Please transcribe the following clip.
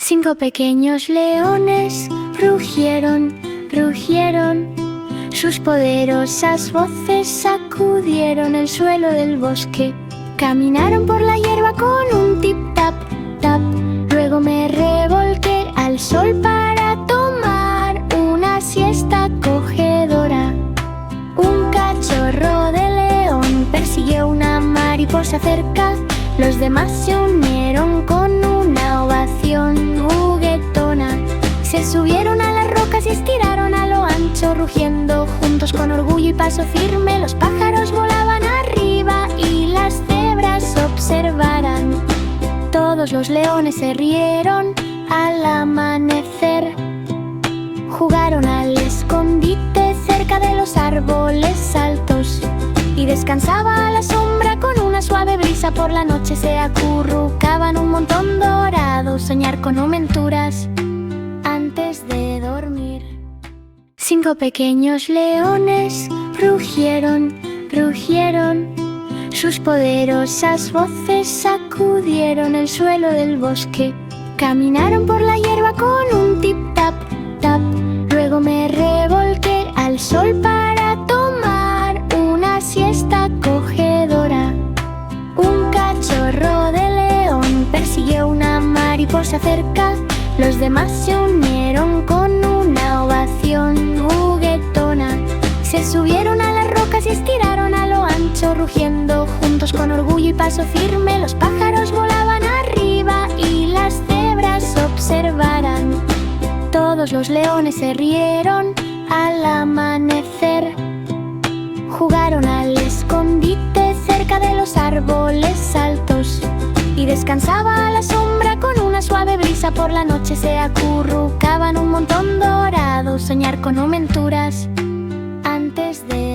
5 pequeños leones rugieron, rugieron. Sus poderosas voces sacudieron el suelo del bosque. Caminaron por la hierba con un tip-tap, tap. Luego me revolqué al sol para tomar una siesta acogedora. Un cachorro de león persiguió una mariposa cerca. Los demás se unieron con una ovación juguetona. Se subieron a las rocas y estiraron a lo ancho, rugiendo juntos con orgullo y paso firme. Los pájaros volaban arriba y las cebras observaran. Todos los leones se rieron al amanecer. Jugaron al escondite cerca de los árboles altos y descansaba a la sombra con una suave brisa. Por la noche se acurrucaban un montón dorado, soñar con aventuras antes de dormir. 5 pequeños leones rugieron, rugieron. Sus poderosas voces sacudieron el suelo del bosque. Caminaron por la hierba con un tip-tap, tap. Luego me revolqué al sol para tomar una siesta acogedora. Un cachorro de león persiguió una mariposa cerca. Los demás se unieron con una ovación juguetona. Se subieron a las rocas y estiraron a lo ancho, rugiendo juntos con orgullo y paso firme. Los pájaros volaban arriba y las cebras observaran. Todos los leones se rieron al amanecer. Jugaron al escondite cerca de los árboles altos y descansaba a la sombra con una suave brisa. Por la noche se acurrucaban un montón dorado, soñar con aventuras antes de